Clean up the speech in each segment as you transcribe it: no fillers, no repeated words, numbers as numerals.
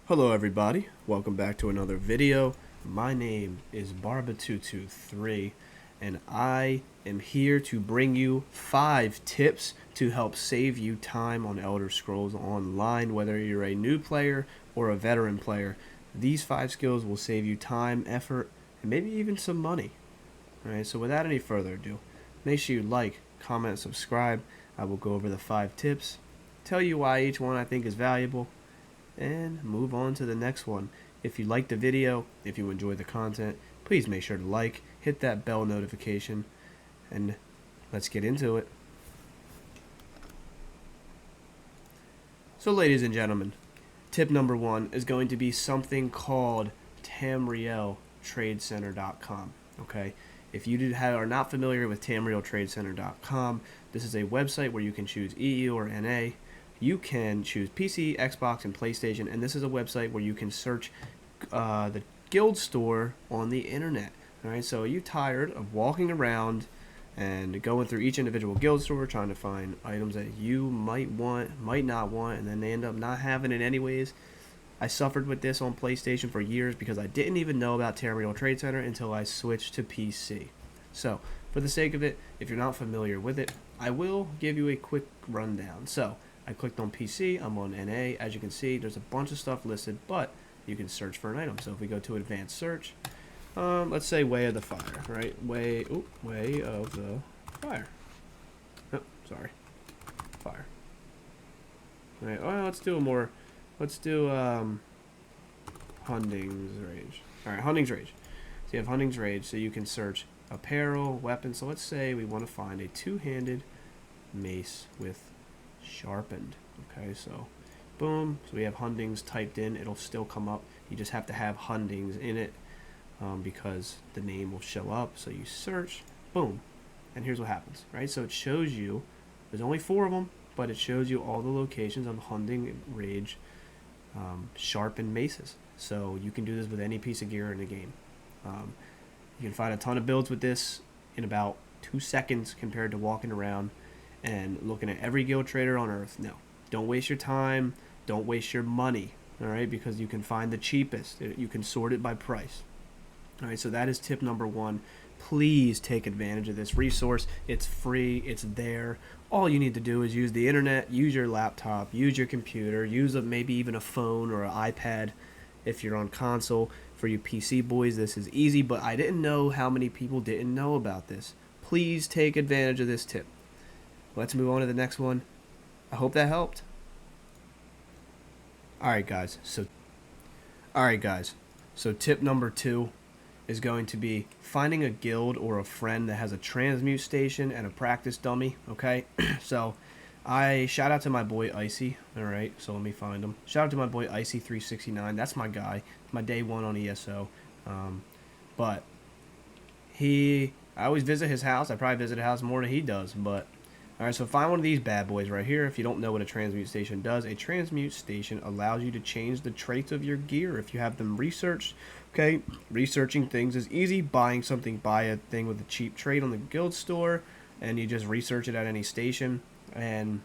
Hello everybody, welcome back to another video. My name is Barba223 and I am here to bring you 5 tips to help save you time on Elder Scrolls Online, whether you're a new player or a veteran player. These 5 skills will save you time, effort, and maybe even some money. Alright, so without any further ado, make sure you like, comment, and subscribe. I will go over the 5 tips, tell you why each one I think is valuable, and move on to the next one. If you like the video, if you enjoy the content, please make sure to like, hit that bell notification, and let's get into it. So ladies and gentlemen, tip number 1 is going to be something called TamrielTradeCenter.com. Okay, if you are not familiar with TamrielTradeCenter.com, this is a website where you can choose EU or NA. You can choose PC, Xbox, and PlayStation, and this is a website where you can search the guild store on the internet. Alright, so are you tired of walking around and going through each individual guild store trying to find items that you might want, might not want, and then they end up not having it anyways? I suffered with this on PlayStation for years because I didn't even know about Tamriel Trade Center until I switched to PC. So, for the sake of it, if you're not familiar with it, I will give you a quick rundown. So, I clicked on PC, I'm on NA. As you can see, there's a bunch of stuff listed, but you can search for an item. So if we go to advanced search, let's say Way of the Fire, right? Way of the Fire. Oh, sorry. Fire. All right, well, let's do Hunding's Rage. All right, Hunding's Rage. So you have Hunding's Rage, so you can search apparel, weapons. So let's say we want to find a two-handed mace with sharpened. Okay, so boom, so we have Hundings typed in. It'll still come up. You just have to have Hundings in it because the name will show up. So you search, boom, and here's what happens, right? So it shows you, there's only 4 of them, but it shows you all the locations of Hunding Rage sharpened maces. So you can do this with any piece of gear in the game. You can find a ton of builds with this in about 2 seconds compared to walking around and looking at every guild trader on earth. No, don't waste your time, don't waste your money, all right, because you can find the cheapest. You can sort it by price. All right, so that is tip number 1. Please take advantage of this resource. It's free, it's there. All you need to do is use the internet, use your laptop, use your computer, use maybe even a phone or an iPad if you're on console. For you PC boys, this is easy, but I didn't know how many people didn't know about this. Please take advantage of this tip. Let's move on to the next one. I hope that helped. Alright guys, so tip number 2 is going to be finding a guild or a friend that has a transmute station and a practice dummy, okay? So I shout out to my boy Icy. Alright, so let me find him. Shout out to my boy Icy369. That's my guy. My day 1 on ESO. But I always visit his house. I probably visit his house more than he does, but alright, so find one of these bad boys right here. If you don't know what a transmute station does, a transmute station allows you to change the traits of your gear if you have them researched. Okay, researching things is easy. Buying something, buy a thing with a cheap trait on the guild store, and you just research it at any station, and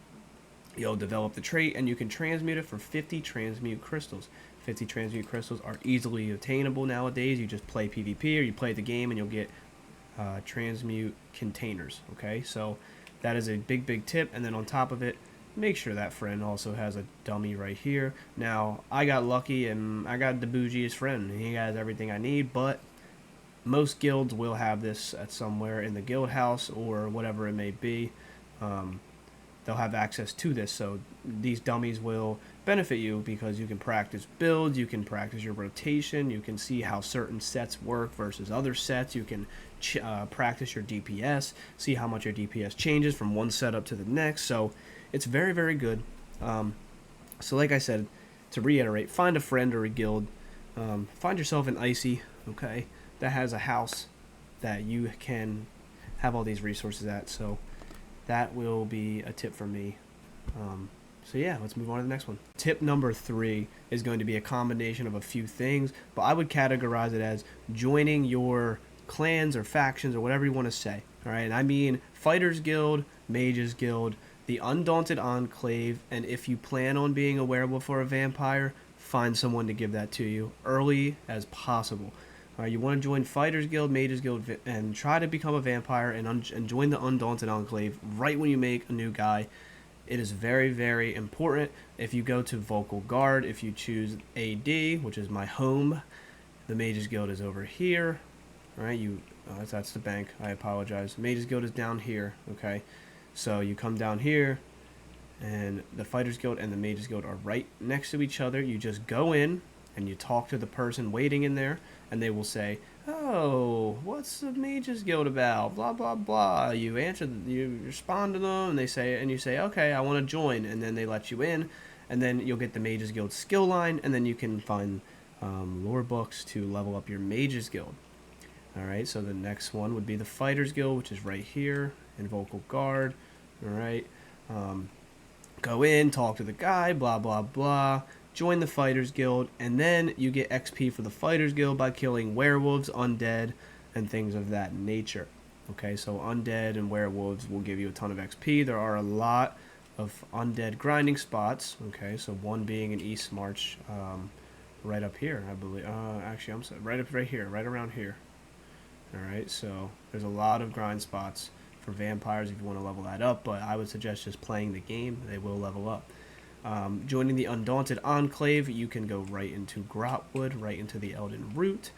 you'll develop the trait, and you can transmute it for 50 transmute crystals. 50 transmute crystals are easily attainable nowadays. You just play PvP or you play the game, and you'll get transmute containers. Okay, so that is a big tip. And then on top of it, make sure that friend also has a dummy right here. Now, I got lucky and I got the bougiest friend. He has everything I need, but most guilds will have this at somewhere in the guild house or whatever it may be. They'll have access to this, so these dummies will benefit you because you can practice builds, you can practice your rotation, you can see how certain sets work versus other sets, you can practice your DPS, see how much your DPS changes from one setup to the next. So it's very good. So like I said, to reiterate, find a friend or a guild, find yourself an Icy, okay, that has a house that you can have all these resources at. So that will be a tip from me. So yeah, let's move on to the next one. Tip number 3 is going to be a combination of a few things, but I would categorize it as joining your clans or factions or whatever you want to say. All right, and I mean Fighters Guild, Mages Guild, the Undaunted Enclave, and if you plan on being a werewolf or a vampire, find someone to give that to you early as possible. You want to join Fighters Guild, Mages Guild, and try to become a vampire and join the Undaunted Enclave right when you make a new guy. It is very, very important. If you go to Vocal Guard, if you choose AD, which is my home, the Mages Guild is over here. All right, that's the bank. I apologize. Mages Guild is down here. Okay, so you come down here, and the Fighters Guild and the Mages Guild are right next to each other. You just go in and you talk to the person waiting in there, and they will say, "Oh, what's the Mages Guild about?" Blah blah blah. You you respond to them, and you say, "Okay, I want to join," and then they let you in, and then you'll get the Mages Guild skill line, and then you can find lore books to level up your Mages Guild. All right, so the next one would be the Fighters Guild, which is right here in Vocal Guard. All right, go in, talk to the guy, blah blah blah. Join the Fighters Guild, and then you get XP for the Fighters Guild by killing werewolves, undead, and things of that nature. Okay, so undead and werewolves will give you a ton of XP. There are a lot of undead grinding spots. Okay, so one being in East March, right up here, I believe. Actually, I'm sorry, right here, right around here. All right, so there's a lot of grind spots for vampires if you want to level that up, but I would suggest just playing the game. They will level up. Joining the Undaunted Enclave, you can go right into Grotwood, right into the Elden Root,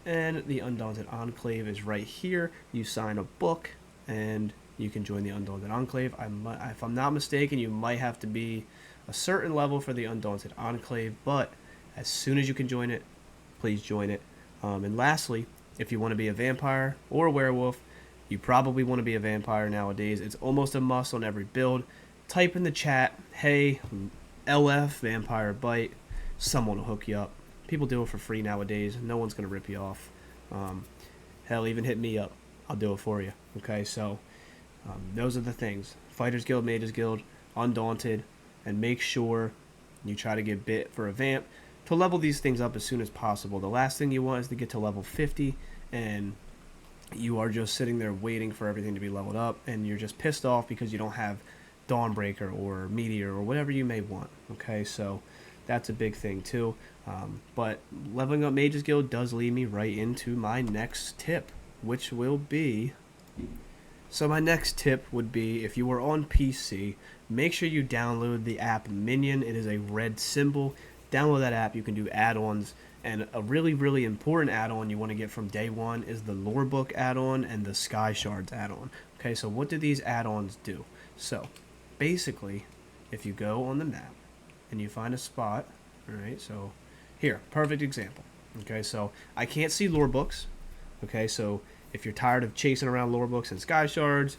and the Undaunted Enclave is right here. You sign a book, and you can join the Undaunted Enclave. If I'm not mistaken, you might have to be a certain level for the Undaunted Enclave, but as soon as you can join it, please join it. And lastly, if you want to be a vampire or a werewolf, you probably want to be a vampire nowadays. It's almost a must on every build. Type in the chat, "Hey, LF, Vampire Bite." Someone will hook you up. People do it for free nowadays. No one's going to rip you off. Hell, even hit me up. I'll do it for you. Okay, so those are the things. Fighters Guild, Mages Guild, Undaunted, and make sure you try to get bit for a vamp to level these things up as soon as possible. The last thing you want is to get to level 50 and you are just sitting there waiting for everything to be leveled up, and you're just pissed off because you don't have Dawnbreaker or Meteor or whatever you may want. Okay, so that's a big thing too. But leveling up Mages Guild does lead me right into my next tip, which will be... So my next tip would be, if you are on PC, make sure you download the app Minion. It is a red symbol. Download that app. You can do add-ons. And a really, really important add-on you want to get from day one is the Lore Book add-on and the Sky Shards add-on. Okay, so what do these add-ons do? So, basically, if you go on the map and you find a spot, alright, so here, perfect example. Okay, so I can't see lore books. Okay, so if you're tired of chasing around lore books and Sky Shards,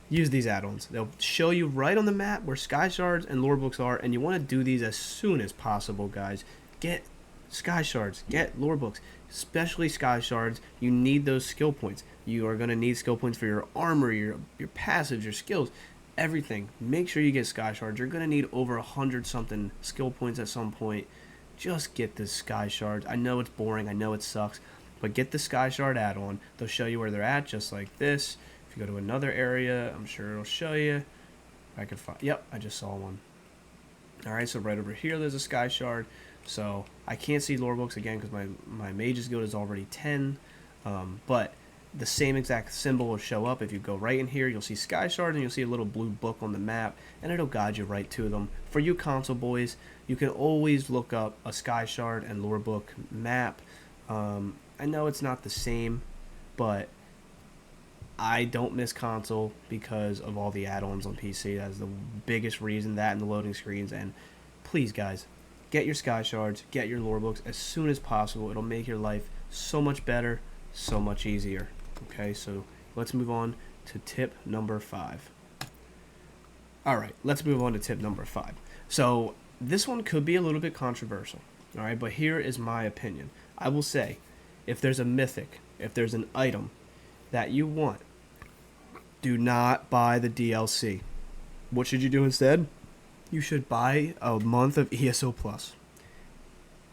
use these add-ons. They'll show you right on the map where Sky Shards and lore books are, and you want to do these as soon as possible, guys. Get Sky Shards, get lore books, especially Sky Shards. You need those skill points. You are going to need skill points for your armor, your passives, your skills, everything. Make sure you get Sky Shards. You're going to need over 100 something skill points at some point. Just get the Sky Shards. I know it's boring, I know it sucks, but get the Sky Shard add-on. They'll show you where they're at, just like this. If you go to another area, I'm sure it'll show you. I could find, yep, I just saw one. Alright, so right over here there's a Sky Shard. So I can't see lore books again because my Mages Guild is already 10. But the same exact symbol will show up. If you go right in here, you'll see Sky Shards and you'll see a little blue book on the map, and it'll guide you right to them. For you console boys, you can always look up a Sky Shard and lore book map. I know it's not the same, but I don't miss console because of all the add-ons on PC. That's the biggest reason, that and the loading screens. And please, guys, get your Sky Shards, get your lore books as soon as possible. It'll make your life so much better, so much easier. Okay, so let's move on to tip number 5. Alright, let's move on to tip number 5. So this one could be a little bit controversial. Alright, but here is my opinion. I will say, if there's a mythic, if there's an item that you want, do not buy the DLC. What should you do instead? You should buy a month of ESO Plus.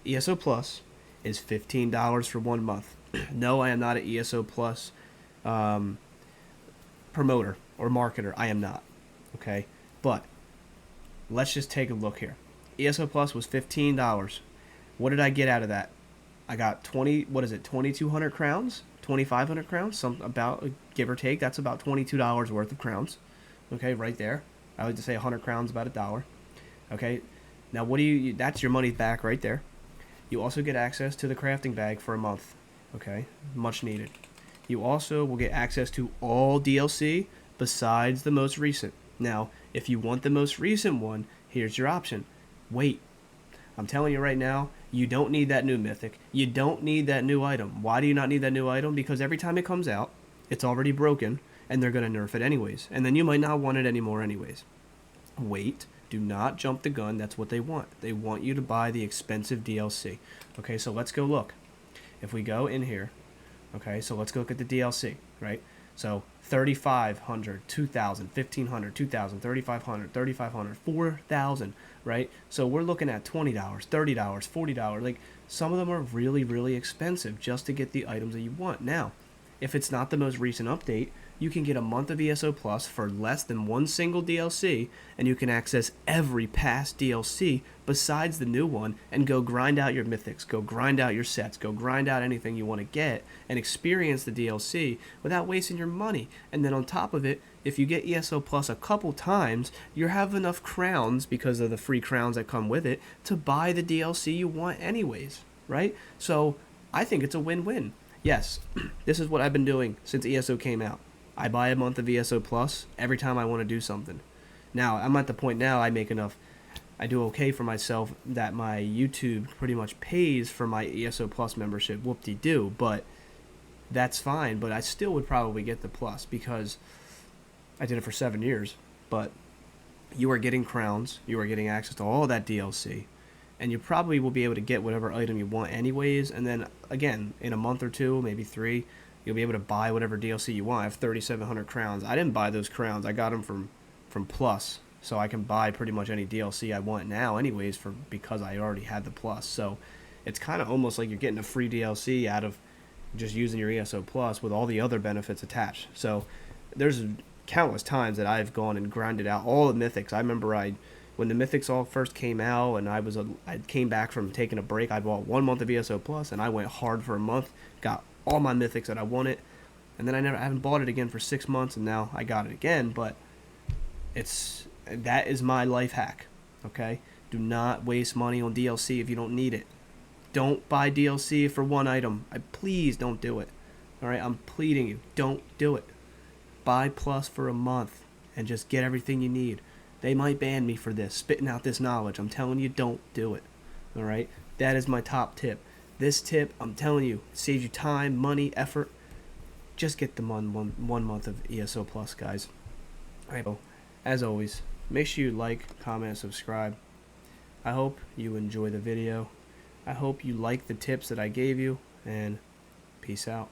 ESO Plus is $15 for 1 month. No, I am not an ESO Plus promoter or marketer. I am not. Okay? But let's just take a look here. ESO Plus was $15. What did I get out of that? I got 2200 crowns, 2500 crowns, some about, give or take. That's about $22 worth of crowns. Okay, right there. I like to say 100 crowns, about $1. Okay, now what do you? That's your money back right there. You also get access to the crafting bag for a month. Okay, much needed. You also will get access to all DLC besides the most recent. Now, if you want the most recent one, here's your option. Wait. I'm telling you right now, you don't need that new mythic. You don't need that new item. Why do you not need that new item? Because every time it comes out, it's already broken, and they're going to nerf it anyways. And then you might not want it anymore anyways. Wait. Do not jump the gun. That's what they want. They want you to buy the expensive DLC. Okay, so let's go look. If we go in here, okay, so let's go look at the DLC, right? So 3,500, 2,000, 1,500, 2,000, 3,500, 3,500, 4,000, right? So we're looking at $20, $30, $40. Like, some of them are really, really expensive just to get the items that you want. Now, if it's not the most recent update, you can get a month of ESO Plus for less than one single DLC, and you can access every past DLC besides the new one and go grind out your mythics, go grind out your sets, go grind out anything you want to get and experience the DLC without wasting your money. And then on top of it, if you get ESO Plus a couple times, you have enough crowns, because of the free crowns that come with it, to buy the DLC you want anyways, right? So I think it's a win-win. Yes, this is what I've been doing since ESO came out. I buy a month of ESO Plus every time I want to do something. Now, I'm at the point now I make enough, I do okay for myself that my YouTube pretty much pays for my ESO Plus membership, whoop-de-doo, but that's fine. But I still would probably get the Plus because I did it for 7 years. But you are getting crowns, you are getting access to all that DLC, and you probably will be able to get whatever item you want anyways, and then, again, in a month or two, maybe 3, you'll be able to buy whatever DLC you want. I have 3,700 crowns. I didn't buy those crowns. I got them from Plus, so I can buy pretty much any DLC I want now anyways because I already had the Plus. So it's kind of almost like you're getting a free DLC out of just using your ESO Plus with all the other benefits attached. So there's countless times that I've gone and grinded out all the mythics. I remember when the mythics all first came out and I came back from taking a break, I bought 1 month of ESO Plus and I went hard for a month, got all my mythics that I wanted, and then I haven't bought it again for 6 months, and now I got it again. But that is my life hack. Okay, do not waste money on DLC if you don't need it. Don't buy DLC for one item. Please don't do it. All right, I'm pleading you, don't do it. Buy Plus for a month and just get everything you need. They might ban me for this, spitting out this knowledge. I'm telling you, don't do it. All right, that is my top tip. This tip, I'm telling you, saves you time, money, effort. Just get the one month of ESO Plus, guys. All right, so, as always, make sure you like, comment, and subscribe. I hope you enjoy the video. I hope you like the tips that I gave you, and peace out.